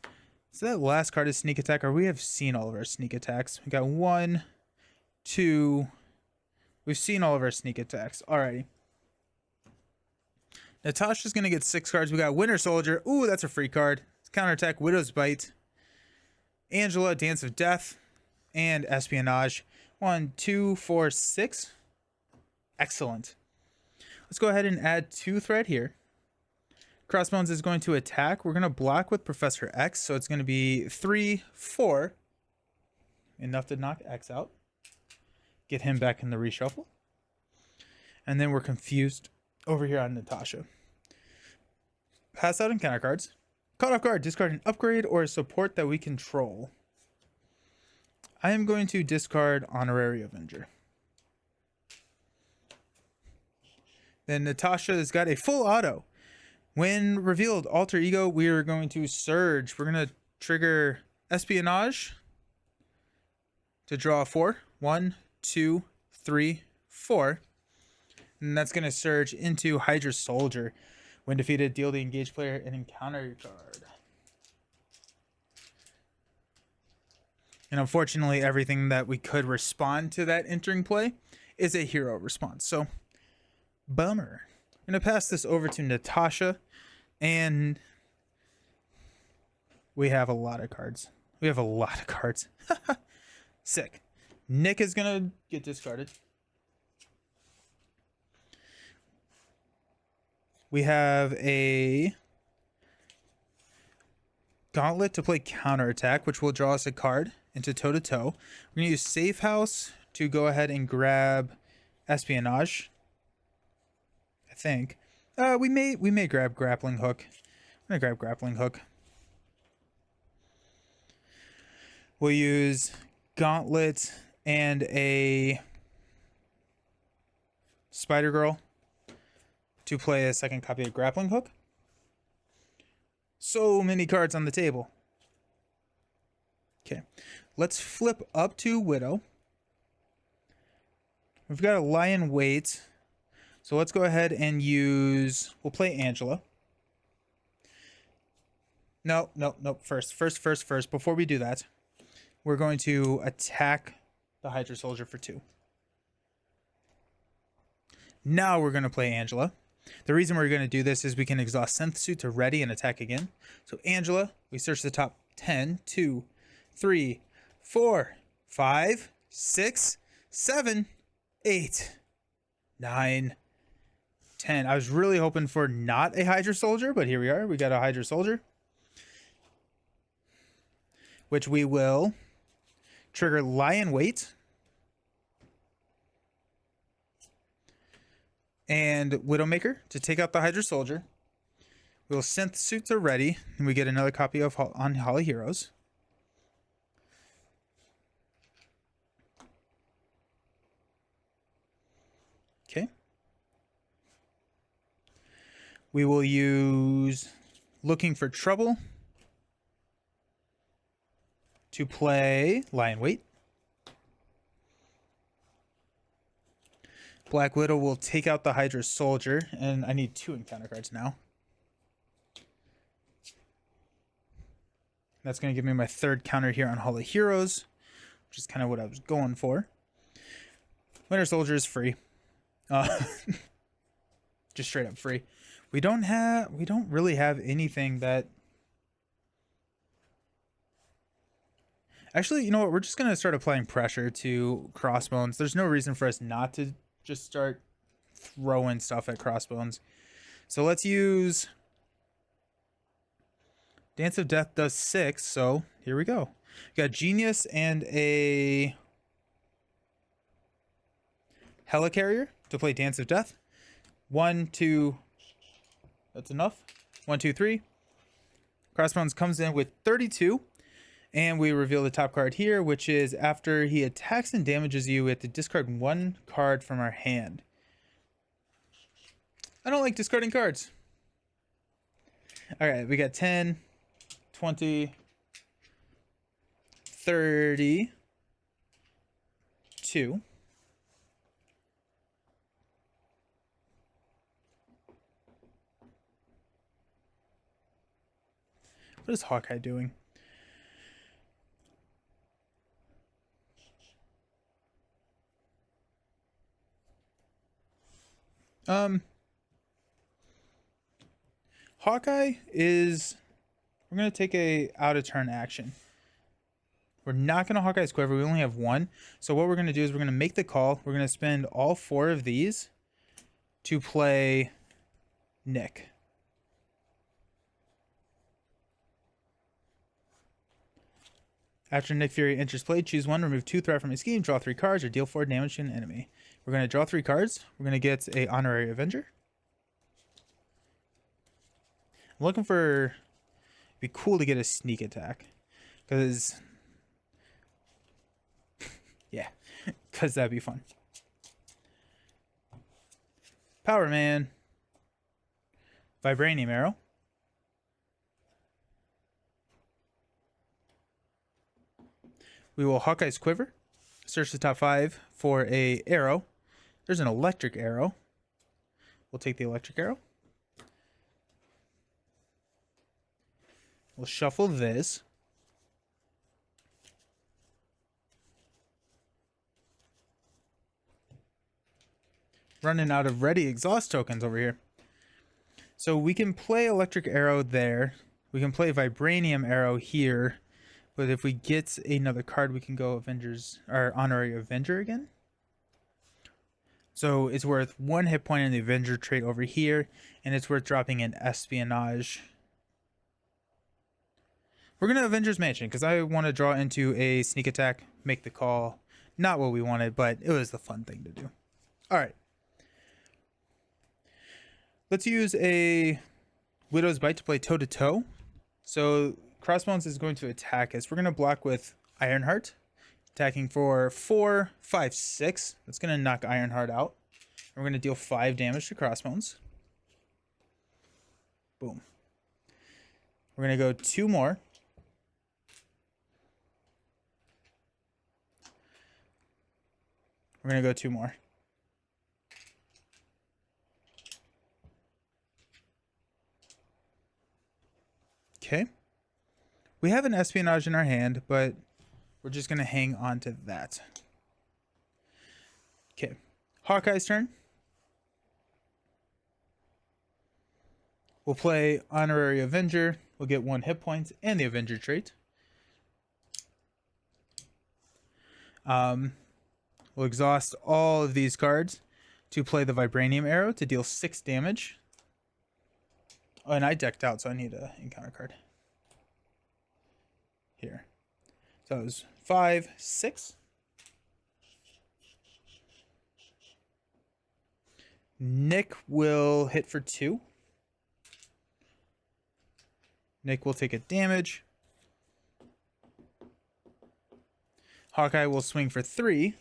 So that last card is sneak attack, or we have seen all of our sneak attacks. We got 1, 2. We've seen all of our sneak attacks. Alrighty. Natasha's going to get 6 cards. We got Winter Soldier. Ooh, that's a free card. Counterattack, Widow's Bite. Angela, Dance of Death. And Espionage. 1, 2, 4, 6. Excellent. Let's go ahead and add 2 thread here. Crossbones is going to attack. We're going to block with Professor X, so it's going to be 3, 4. Enough to knock X out. Get him back in the reshuffle. And then we're confused over here on Natasha. Pass out encounter cards. Caught off guard. Discard an upgrade or a support that we control. I am going to discard Honorary Avenger. Then Natasha has got a full auto. When revealed alter ego, we are going to surge. We're going to trigger espionage to draw 4. 1, 2, 3, 4. And that's going to surge into Hydra Soldier. When defeated, deal the engaged player an encounter card. And unfortunately, everything that we could respond to that entering play is a hero response. So, bummer. I'm going to pass this over to Natasha. And we have a lot of cards. We have a lot of cards. Sick. Nick is going to get discarded. We have a Gauntlet to play counterattack, which will draw us a card into toe-to-toe. We're going to use Safe House to go ahead and grab Espionage. I think. We may grab Grappling Hook. I'm going to grab Grappling Hook. We'll use Gauntlet and a Spider Girl to play a second copy of Grappling Hook. So many cards on the table. Okay, let's flip up to Widow. We've got a Lion Wait. So let's go ahead and use... We'll play Angela. No. First. Before we do that, we're going to attack the Hydra Soldier for 2. Now we're going to play Angela. The reason we're going to do this is we can exhaust Synth Suit to ready and attack again. So Angela, we search the top 10, 2, 3, 4, 5, 6, 7, 8, 9, 10. I was really hoping for not a Hydra Soldier, but here we are. We got a Hydra Soldier, which we will trigger Lion Wait and Widowmaker to take out the Hydra Soldier. We'll Synth Suit to ready, and we get another copy of on Hall of Heroes. Okay. We will use Looking for Trouble to play Lion Wait. Black Widow will take out the Hydra Soldier, and I need 2 encounter cards now. That's going to give me my 3rd counter here on Hall of Heroes, which is kind of what I was going for. Winter Soldier is free. Just straight up free. We don't really have anything that... Actually, you know what? We're just going to start applying pressure to Crossbones. There's no reason for us not to just start throwing stuff at Crossbones. So let's use Dance of Death does 6, so here we go. We got Genius and a Helicarrier to play Dance of Death. 1, 2, that's enough. 1, 2, 3. Crossbones comes in with 32. And we reveal the top card here, which is after he attacks and damages you, we have to discard 1 card from our hand. I don't like discarding cards. All right, we got 10, 20, 32. What is Hawkeye doing? Hawkeye is... We're going to take a out-of-turn action. We're not going to Hawkeye's Quiver. We only have 1. So what we're going to do is we're going to make the call. We're going to spend all 4 of these to play Nick. After Nick Fury enters play, choose 1, remove 2 threat from his scheme, draw 3 cards, or deal 4 damage to an enemy. We're going to draw 3 cards. We're going to get a Honorary Avenger. I'm looking for... It'd be cool to get a Sneak Attack. Because... yeah. Because that'd be fun. Power Man. Vibranium Arrow. We will Hawkeye's Quiver. Search the top 5 for a arrow. There's an electric arrow. We'll take the electric arrow. We'll shuffle this. running out of ready exhaust tokens over here. So we can play Electric Arrow there. We can play Vibranium Arrow here. But if we get another card, we can go Avengers or Honorary Avenger again. So it's worth 1 hit point in the Avenger trait over here, and it's worth dropping an Espionage. We're going to Avengers Mansion because I want to draw into a sneak attack, make the call. Not what we wanted, but it was the fun thing to do. All right. Let's use a Widow's Bite to play toe-to-toe. So Crossbones is going to attack us. We're going to block with Ironheart, attacking for 4, 5, 6. That's going to knock Ironheart out. And we're going to deal 5 damage to Crossbones. Boom. We're going to go 2 more. We're going to go 2 more. Okay. We have an Espionage in our hand, but we're just going to hang on to that. Okay. Hawkeye's turn. We'll play Honorary Avenger. We'll get 1 hit point and the Avenger trait. We'll exhaust all of these cards to play the Vibranium Arrow to deal 6 damage. Oh, and I decked out, so I need an encounter card. Here. So it was 5, 6. Nick will hit for 2. Nick will take a damage. Hawkeye will swing for 3.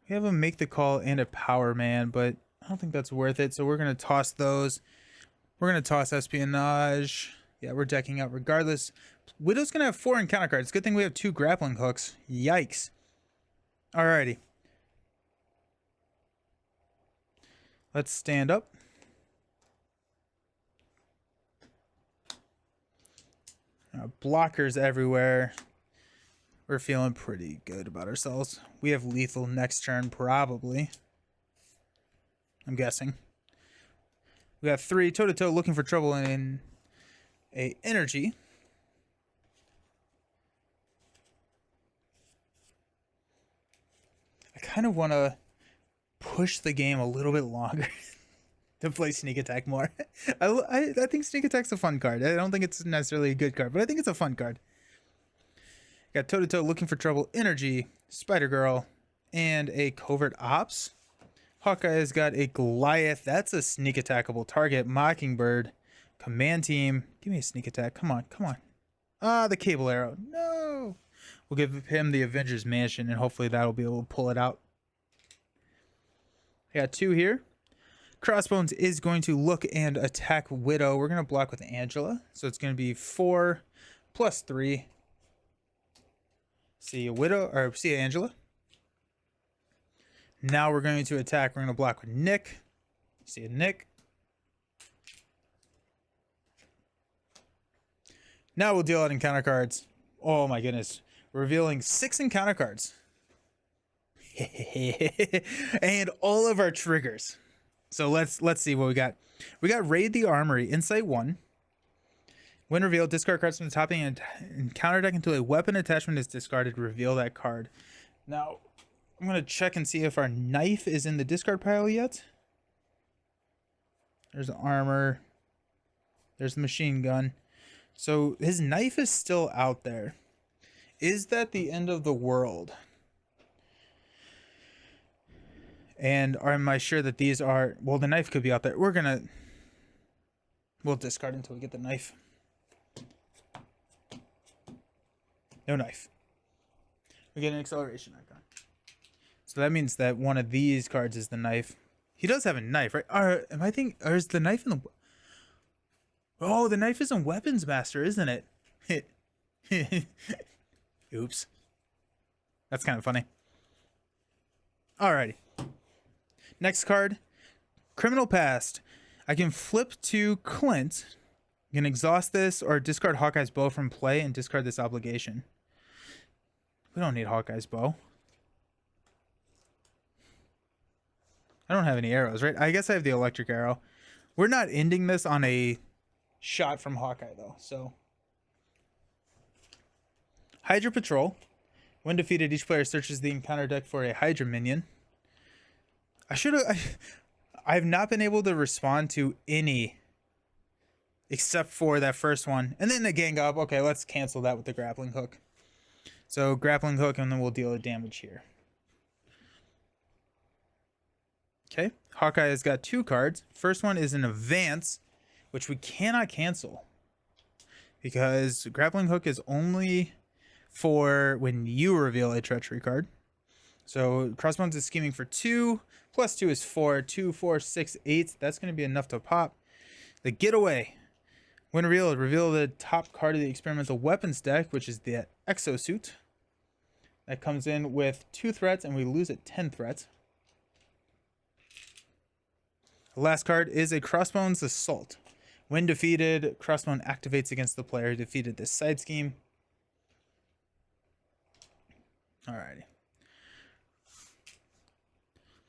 We have a Make the Call and a Power Man, but I don't think that's worth it. So we're going to toss those. We're going to toss Espionage. Yeah, we're decking out regardless. Widow's going to have 4 encounter cards. Good thing we have 2 grappling hooks. Yikes. Alrighty. Let's stand up. Blockers everywhere. We're feeling pretty good about ourselves. We have lethal next turn, probably. I'm guessing. We got 3 toe-to-toe looking for trouble in a energy. I kind of want to push the game a little bit longer to play Sneak Attack more. I think Sneak Attack's a fun card. I don't think it's necessarily a good card, but I think it's a fun card. Got toe-to-toe looking for trouble, energy, Spider-Girl, and a Covert Ops. Hawkeye has got a Goliath. That's a sneak attackable target. Mockingbird. Command team. Give me a sneak attack. Come on, come on. Ah, the Cable Arrow. No. We'll give him the Avengers Mansion, and hopefully that'll be able to pull it out. I got 2 here. Crossbones is going to look and attack Widow. We're going to block with Angela. So it's going to be 4 plus 3. See a Widow, or see Angela. Now we're going to attack. We're going to block with Nick. See a Nick. Now we'll deal out encounter cards. Oh my goodness. Revealing 6 encounter cards. And all of our triggers. So let's see what we got. We got Raid the Armory, Insight 1. When revealed, discard cards from the top and encounter deck until a weapon attachment is discarded. Reveal that card. Now, I'm going to check and see if our knife is in the discard pile yet. There's armor. There's the machine gun. So his knife is still out there. Is that the end of the world? And am I sure that these are... Well, the knife could be out there. We'll discard until we get the knife. No knife. We get an acceleration icon. So that means that one of these cards is the knife. He does have a knife, right? Or is the knife in the... Oh, the knife is in Weapons Master, isn't it? Oops. That's kind of funny. Alrighty. Next card. Criminal Past. I can flip to Clint. You can exhaust this or discard Hawkeye's bow from play and discard this obligation. We don't need Hawkeye's bow. I don't have any arrows, right? I guess I have the electric arrow. We're not ending this on a shot from Hawkeye, though, so. Hydra Patrol. When defeated, each player searches the encounter deck for a Hydra minion. I've not been able to respond to any except for that first one. And then the gang up. Okay, let's cancel that with the grappling hook. So grappling hook, and then we'll deal a damage here. Okay, Hawkeye has got 2 cards. First one is an advance, which we cannot cancel because grappling hook is only for when you reveal a treachery card. So Crossbones is scheming for 2, plus 2 is 4, 2, 4, 6, 8. That's going to be enough to pop. The getaway. When revealed, reveal the top card of the experimental weapons deck, which is the exosuit. That comes in with 2 threats, and we lose at 10 threats. The last card is a Crossbones Assault. When defeated, Crossbone activates against the player who defeated this side scheme. Alrighty.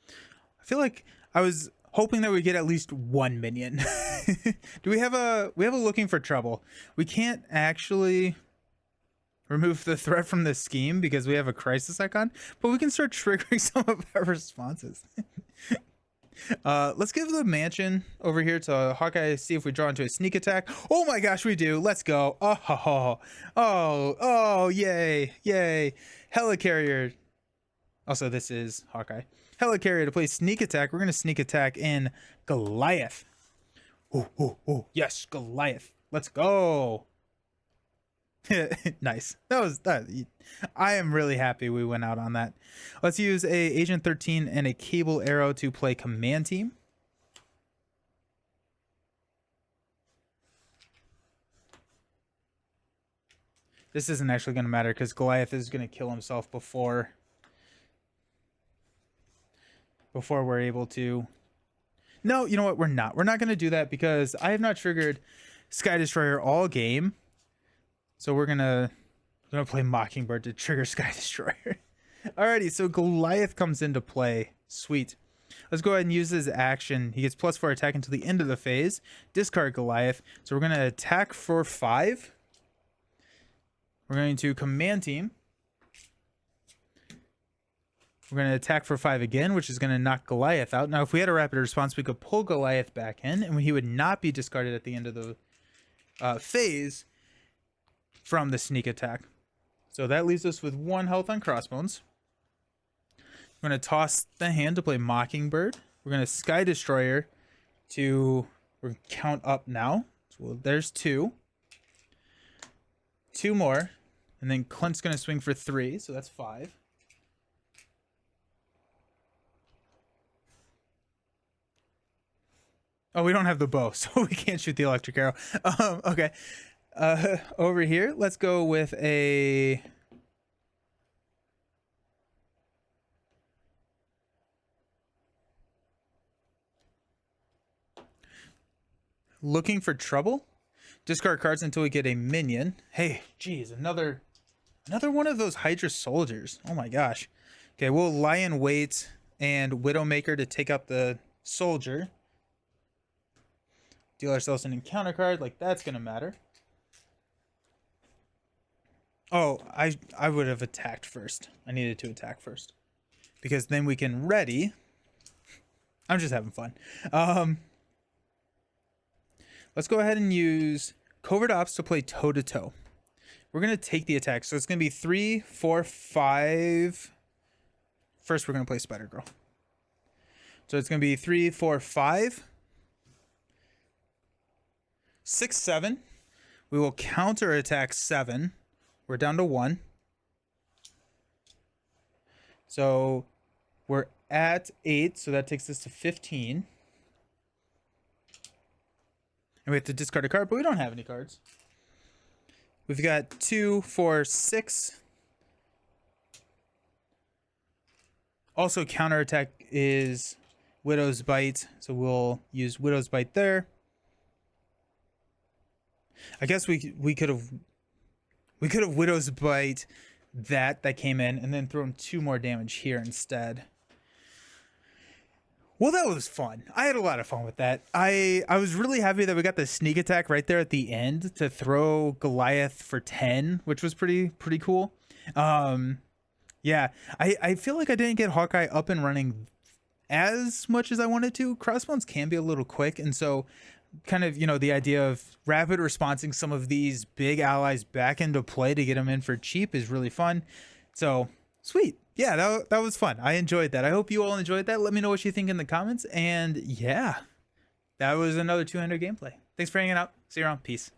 I feel like I was hoping that we get at least 1 minion. Do we have a looking for trouble? We can't actually remove the threat from the scheme because we have a crisis icon, but we can start triggering some of our responses. Let's give the mansion over here to Hawkeye, see if we draw into a sneak attack. Oh my gosh, we do. Let's go. Oh, yay. Helicarrier. Also, this is Hawkeye. Helicarrier to play sneak attack. We're going to sneak attack in Goliath. Oh, yes, Goliath. Let's go. Nice. That. I am really happy we went out on that. Let's use a Agent 13 and a Cable Arrow to play Command Team. This isn't actually going to matter because Goliath is going to kill himself before we're able to. No, you know what? We're not going to do that because I have not triggered Sky Destroyer all game. So we're gonna play Mockingbird to trigger Sky Destroyer. Alrighty, so Goliath comes into play. Sweet. Let's go ahead and use his action. He gets +4 attack until the end of the phase. Discard Goliath. So we're gonna attack for 5. We're going to Command Team. We're going to attack for 5 again, which is going to knock Goliath out. Now, if we had a rapid response, we could pull Goliath back in, and he would not be discarded at the end of the phase from the sneak attack. So that leaves us with 1 health on Crossbones. We're going to toss the hand to play Mockingbird. We're going to Sky Destroyer to count up now. So there's 2. 2 more. And then Clint's going to swing for 3, so that's 5. Oh, we don't have the bow, so we can't shoot the electric arrow. Okay. Over here, let's go with a... Looking for trouble? Discard cards until we get a minion. Hey, geez, another one of those Hydra soldiers. Oh my gosh. Okay, we'll lie in wait and Widowmaker to take out the soldier. Deal ourselves an encounter card, like that's gonna matter. Oh, I would have attacked first. I needed to attack first. Because then we can ready. I'm just having fun. Let's go ahead and use Covert Ops to play toe-to-toe. We're going to take the attack. So it's going to be 3, 4, 5. First, we're going to play Spider-Girl. So it's going to be 3, 4, 5. 6, 7. We will counter attack 7. We're down to 1. So we're at 8. So that takes us to 15. And we have to discard a card, but we don't have any cards. We've got 2, 4, 6. Also, counterattack is Widow's Bite, so we'll use Widow's Bite there. I guess we could have Widow's Bite that came in, and then thrown 2 more damage here instead. Well, that was fun. I had a lot of fun with that. I was really happy that we got the sneak attack right there at the end to throw Goliath for 10, which was pretty cool. Yeah, I feel like I didn't get Hawkeye up and running as much as I wanted to. Crossbones can be a little quick, and so kind of, you know, the idea of rapid responsing some of these big allies back into play to get them in for cheap is really fun. So sweet. Yeah, that was fun. I enjoyed that. I hope you all enjoyed that. Let me know what you think in the comments. And yeah, that was another 200 gameplay. Thanks for hanging out. See you around. Peace.